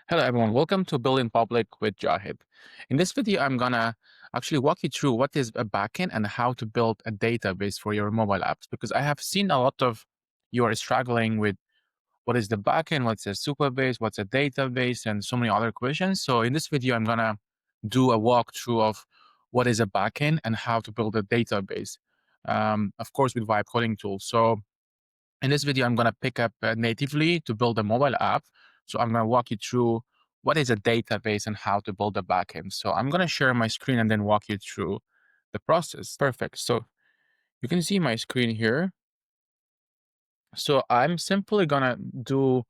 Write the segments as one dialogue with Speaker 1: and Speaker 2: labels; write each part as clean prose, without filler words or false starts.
Speaker 1: Hello everyone, welcome to Build in Public with Jahid. In this video, I'm gonna actually walk you through what is a backend and how to build a database for your mobile apps, because I have seen a lot of you are struggling with what is the backend, what's a Supabase, what's a database, and so many other questions. So in this video, I'm gonna do a walkthrough of what is a backend and how to build a database, of course with vibe coding tools. So in this video, I'm going to pick up natively to build a mobile app. So I'm going to walk you through what is a database and how to build a backend. So I'm going to share my screen and then walk you through the process. Perfect. So you can see my screen here. So I'm simply going to do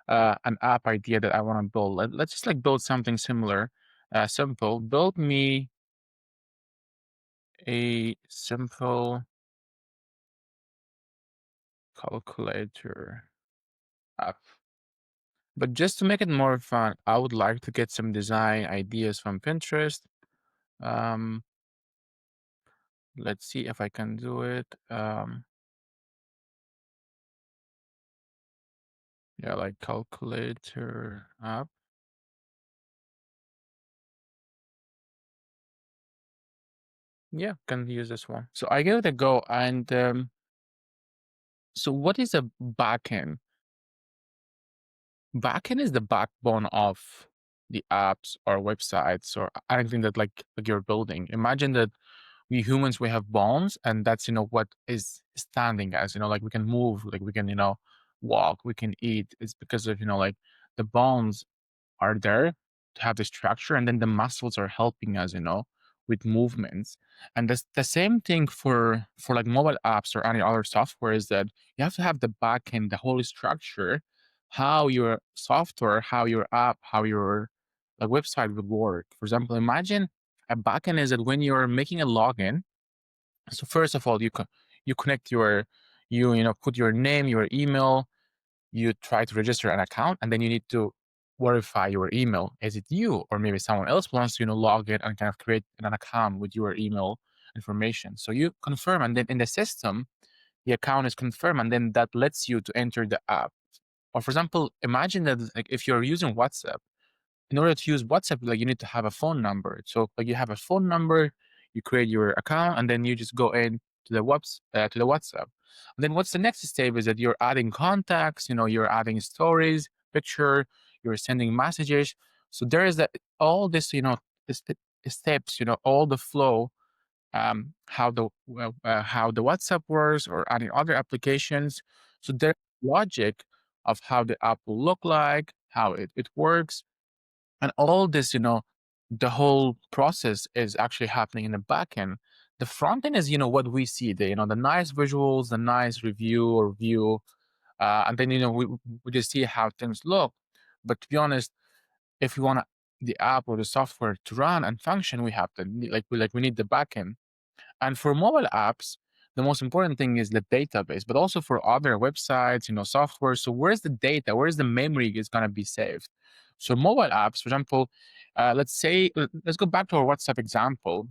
Speaker 1: an app idea that I want to build. Let's just like build something similar, simple. Build me a simple calculator app. But just to make it more fun, I would like to get some design ideas from Pinterest. Um, let's see if I can do it. Yeah, like calculator app. Yeah, can use this one. So I give it a go. And so what is a backend? Backend is the backbone of the apps or websites or anything that like you're building. Imagine that we humans, we have bones, and that's what is standing as, like we can move, like we can walk, we can eat. It's because of like the bones are there to have the structure, and then the muscles are helping us with movements. And that's the same thing for like mobile apps or any other software, is that you have to have the back end, the whole structure, how your software, how your app, how your like website would work. For example, imagine a backend is that when you're making a login. So first of all, you connect put your name, your email, you try to register an account, and then you need to verify your email. Is it you, or maybe someone else wants to log in and kind of create an account with your email information? So you confirm, and then in the system, the account is confirmed, and then that lets you to enter the app. Or for example, imagine that like if you're using WhatsApp, in order to use WhatsApp, like you need to have a phone number. So like you have a phone number, you create your account, and then you just go in to the WhatsApp. And then what's the next step is that you're adding contacts, you're adding stories, picture, you're sending messages. So there is that all this, steps, all the flow, how the WhatsApp works or any other applications. So there's logic of how the app will look like, how it works, and all this, the whole process is actually happening in the back end. The front end is, what we see, the nice visuals, the nice review or view, and then we just see how things look. But to be honest, if we want the app or the software to run and function, we have to we need the backend. And for mobile apps, the most important thing is the database, but also for other websites, software. So where's the data? Where's the memory is going to be saved? So mobile apps, for example, let's go back to our WhatsApp example.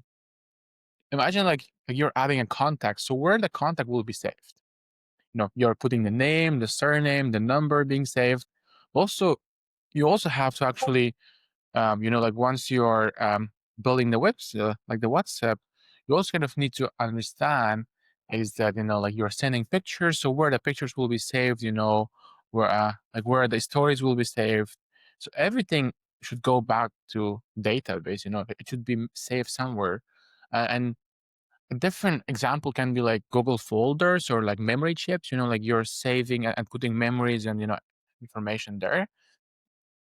Speaker 1: Imagine like you're adding a contact. So where the contact will be saved? You're putting the name, the surname, the number being saved. Also, you also have to actually like once you're building the website, like the WhatsApp, you also kind of need to understand is that like you're sending pictures, so where the pictures will be saved, where the stories will be saved. So everything should go back to database. It should be saved somewhere, and a different example can be like Google folders or like memory chips. Like you're saving and putting memories and information there.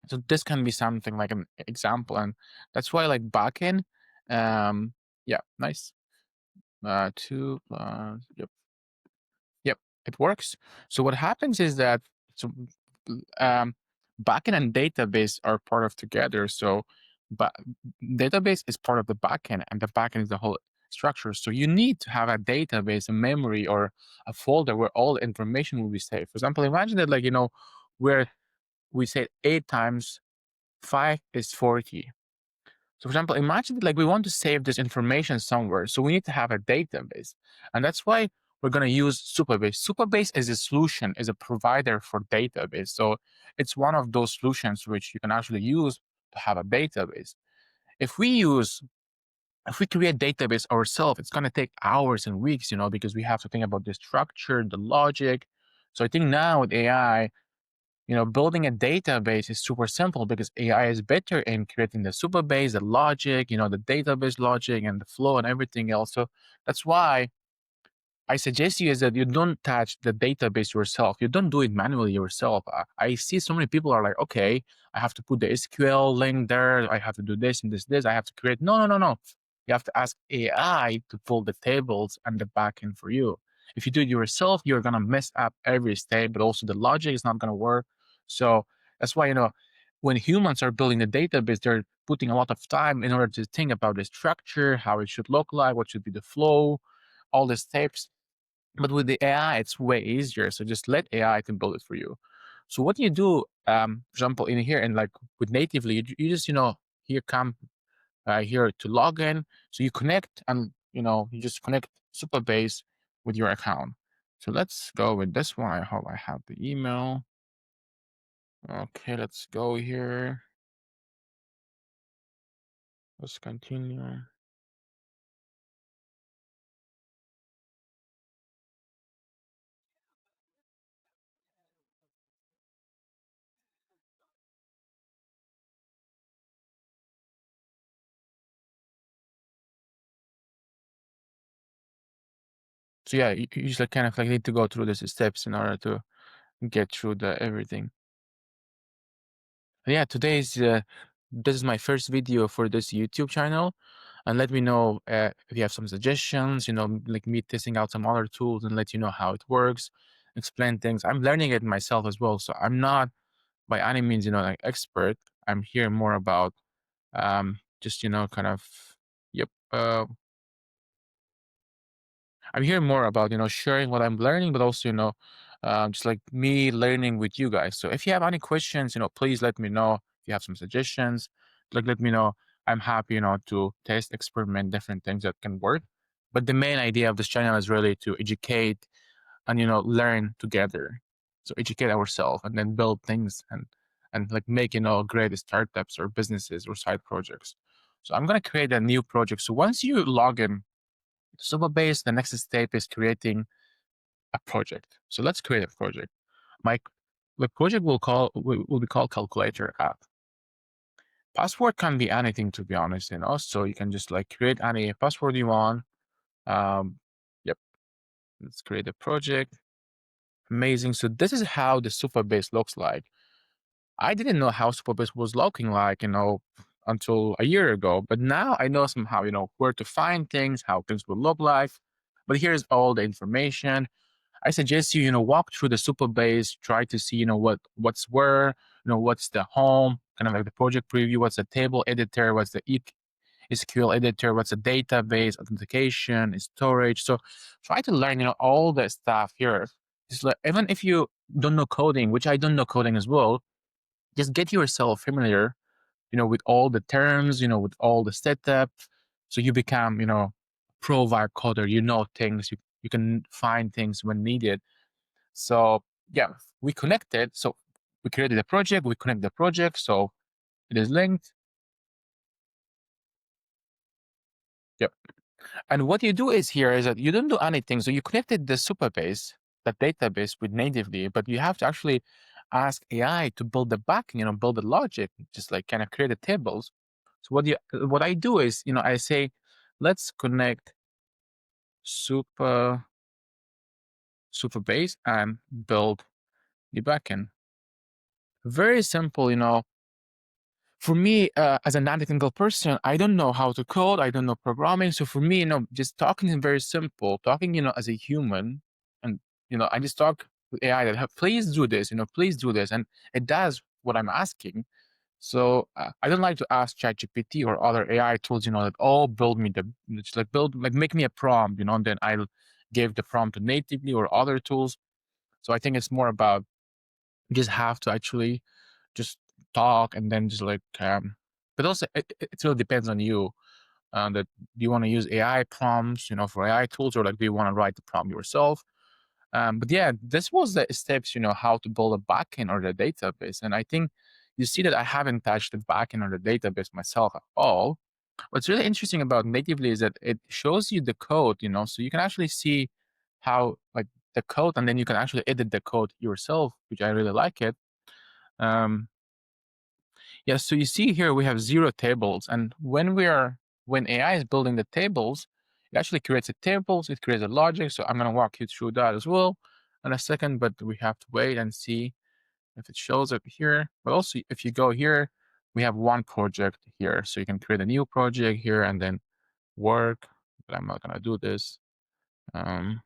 Speaker 1: So this can be something like an example, and that's why like backend, yeah, nice. 2 plus, yep, yep, it works. So what happens is that so um, backend and database are part of together. So, but database is part of the backend, and the backend is the whole structure. So you need to have a database, a memory, or a folder where all the information will be saved. For example, imagine that like where we say 8 times 5 is 40. So for example, imagine like we want to save this information somewhere. So we need to have a database. And that's why we're going to use Supabase. Supabase is a solution, is a provider for database. So it's one of those solutions which you can actually use to have a database. If we use if we create database ourselves, it's going to take hours and weeks, because we have to think about the structure, the logic. So I think now with AI, building a database is super simple because AI is better in creating the Supabase, the logic, the database logic and the flow and everything else. So that's why I suggest you is that you don't touch the database yourself. You don't do it manually yourself. I see so many people are like, okay, I have to put the SQL link there. I have to do this and this. I have to create. No, no, no, no. You have to ask AI to pull the tables and the backend for you. If you do it yourself, you're gonna mess up every step, but also the logic is not gonna work. So that's why when humans are building the database, they're putting a lot of time in order to think about the structure, how it should look like, what should be the flow, all the steps. But with the AI, it's way easier. So just let AI to build it for you. So what you do, for example, in here and like with natively, you just here come here to log in. So you connect and you just connect Supabase with your account. So let's go with this one. I hope I have the email. Okay, let's go here. Let's continue. So yeah, you just like kind of like need to go through these steps in order to get through the everything. Yeah, this is my first video for this YouTube channel, and let me know if you have some suggestions. Like me testing out some other tools and let you know how it works, explain things. I'm learning it myself as well, so I'm not by any means like expert. I'm here more about just kind of yep. I'm hearing more about sharing what I'm learning, but also just like me learning with you guys. So if you have any questions, please let me know. If you have some suggestions, like let me know. I'm happy to test, experiment different things that can work. But the main idea of this channel is really to educate and learn together. So educate ourselves and then build things and like make great startups or businesses or side projects. So I'm gonna create a new project. So once you log in Supabase, the next step is creating a project. So let's create a project. My the project will be called calculator app. Password can be anything, to be honest, so you can just like create any password you want. Um, yep, let's create a project. Amazing. So this is how the Supabase looks like. I didn't know how Supabase was looking like, until a year ago, but now I know somehow, where to find things, how things will look like. But here's all the information. I suggest you, walk through the Supabase, try to see, what's where, what's the home, kind of like the project preview, what's the table editor, what's the SQL editor, what's the database, authentication, storage. So try to learn, all the stuff here. Just like, even if you don't know coding, which I don't know coding as well, just get yourself familiar, with all the terms, with all the setup. So you become, pro vibe coder, things, you can find things when needed. So yeah, we connected. So we created a project, we connect the project. So it is linked. Yep. And what you do is here is that you don't do anything. So you connected the Supabase, the database with natively, but you have to actually ask AI to build the back, build the logic, just like kind of create the tables. So what I do is, I say, let's connect Super Supabase and build the backend. Very simple, for me, as a non-technical person, I don't know how to code. I don't know programming. So for me, just talking is very simple. Talking, as a human, and I just talk with AI that please do this. Please do this, and it does what I'm asking. So I don't like to ask ChatGPT or other AI tools, that all build me just like make me a prompt, and then I'll give the prompt natively or other tools. So I think it's more about you just have to actually just talk and then just like but also it really depends on you. that do you want to use AI prompts, for AI tools, or like do you want to write the prompt yourself? But yeah, this was the steps, how to build a backend or the database. And I think you see that I haven't touched the backend or the database myself at all. What's really interesting about natively is that it shows you the code, so you can actually see how like the code, and then you can actually edit the code yourself, which I really like it. Um, yeah, so you see here we have 0 tables, and when AI is building the tables, it actually creates the tables, it creates a logic. So I'm gonna walk you through that as well in a second, but we have to wait and see if it shows up here. But also, if you go here, we have one project here, so you can create a new project here and then work. But I'm not gonna do this. Um,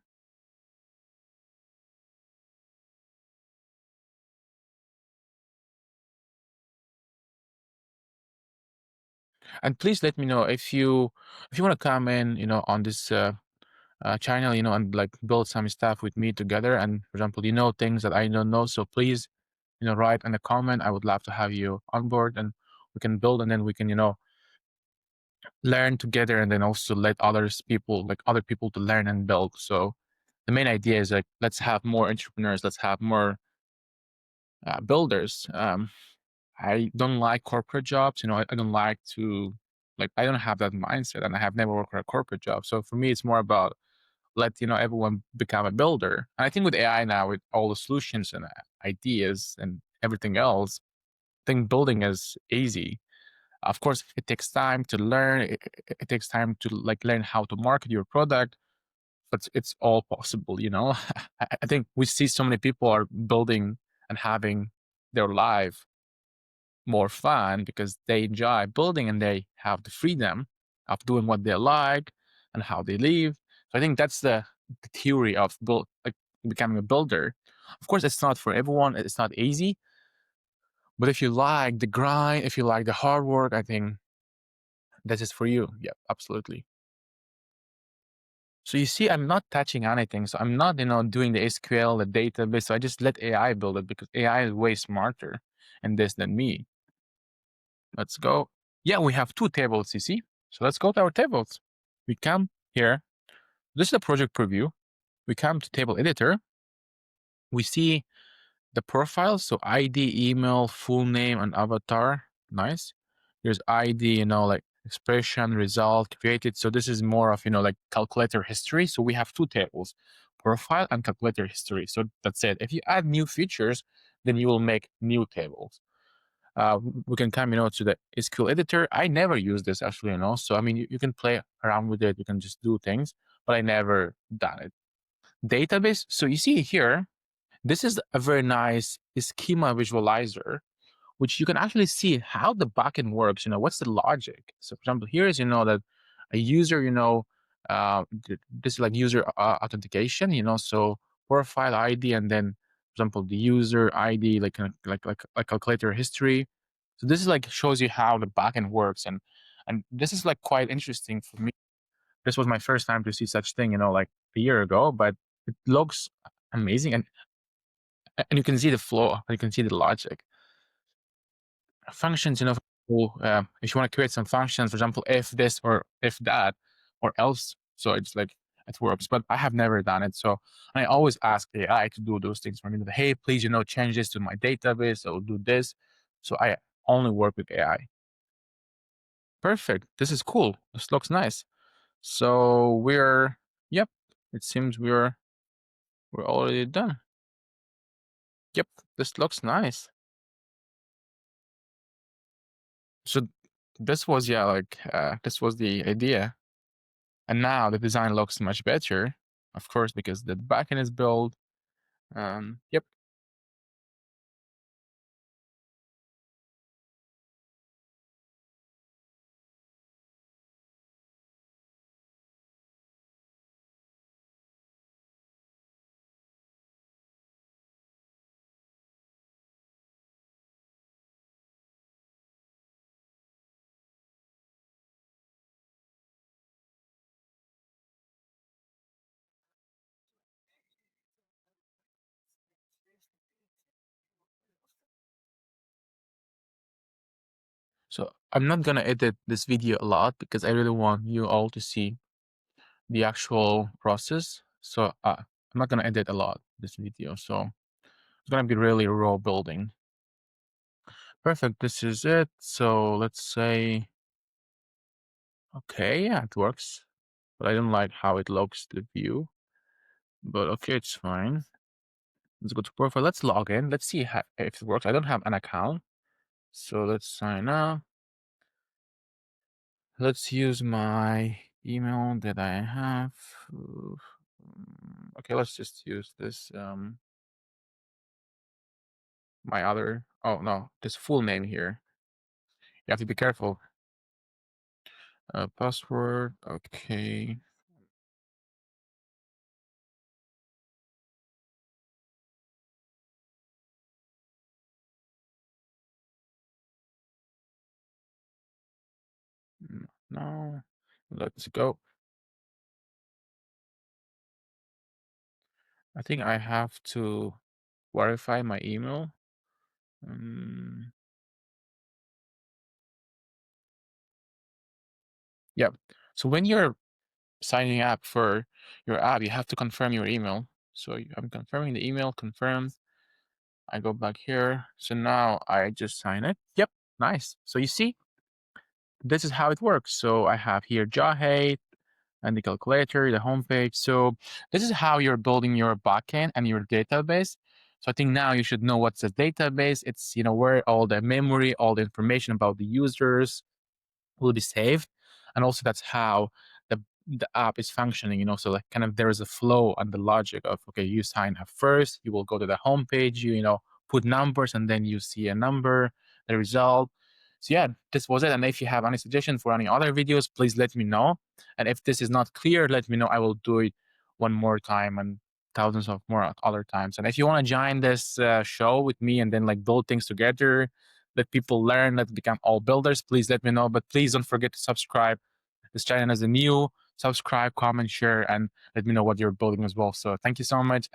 Speaker 1: and please let me know if you want to come in, on this channel, and like build some stuff with me together. And for example, things that I don't know, so please, write in the comment. I would love to have you on board, and we can build, and then we can, learn together, and then also let other people to learn and build. So the main idea is like let's have more entrepreneurs, let's have more builders. I don't like corporate jobs. I don't like to I don't have that mindset, and I have never worked for a corporate job. So for me, it's more about let everyone become a builder. And I think with AI now, with all the solutions and ideas and everything else, I think building is easy. Of course, it takes time to learn. It takes time to learn how to market your product, but it's all possible. I think we see so many people are building and having their life more fun because they enjoy building and they have the freedom of doing what they like and how they live. So I think that's the theory of becoming a builder. Of course, it's not for everyone. It's not easy. But if you like the grind, if you like the hard work, I think this is for you. Yeah, absolutely. So you see, I'm not touching anything. So I'm not, doing the SQL, the database. So I just let AI build it because AI is way smarter in this than me. Let's go. Yeah, we have 2 tables, you see. So let's go to our tables. We come here. This is the project preview. We come to table editor. We see the profile. So ID, email, full name, and avatar. Nice. There's ID, expression, result, created. So this is more of, calculator history. So we have 2 tables, profile and calculator history. So that's it. If you add new features, then you will make new tables. We can come, to the SQL editor. I never use this actually, So I mean, you can play around with it. You can just do things, but I never done it. Database. So you see here, this is a very nice schema visualizer, which you can actually see how the backend works. What's the logic? So for example, here is, that a user, this is like user authentication, so profile ID, and then for example, the user ID, like calculator history. So this is like shows you how the backend works. And this is like quite interesting for me. This was my first time to see such thing, like a year ago, but it looks amazing. And you can see the flow, you can see the logic. Functions, if you want to create some functions, for example, if this or if that or else, so it's like it works. But I have never done it, so I always ask AI to do those things for me. Hey, please, change this to my database or do this. So I only work with AI. Perfect. This is cool. This looks nice. So yep. It seems we're already done. Yep. This looks nice. So this was this was the idea. And now the design looks much better, of course, because the backend is built. Yep. So I'm not gonna edit this video a lot because I really want you all to see the actual process. So I'm not gonna edit a lot this video. So it's gonna be really raw building. Perfect. This is it. So let's say, okay, yeah, it works. But I don't like how it looks, the view. But okay, it's fine. Let's go to profile. Let's log in. Let's see if it works. I don't have an account. So let's sign up. Let's use my email that I have. Okay, let's just use this. My other. Oh no, this full name here. You have to be careful. Password. Okay. No. Let's go. I think I have to verify my email. Yep. So when you're signing up for your app, you have to confirm your email. So I'm confirming the email, confirmed. I go back here. So now I just sign it. Yep, nice. So you see, this is how it works. So I have here Jahid and the calculator, the homepage. So this is how you're building your backend and your database. So I think now you should know what's a database. It's, you know, where all the memory, all the information about the users will be saved. And also that's how the app is functioning, you know, so like kind of there is a flow and the logic of, okay, you sign up first, you will go to the homepage, you know, put numbers, and then you see a number, the result. So yeah, this was it. And if you have any suggestions for any other videos, please let me know. And if this is not clear, let me know. I will do it one more time and thousands of more other times. And if you want to join this show with me and then like build things together, let people learn, let become all builders, please let me know. But please don't forget to subscribe. This channel is a new. Subscribe, comment, share, and let me know what you're building as well. So thank you so much.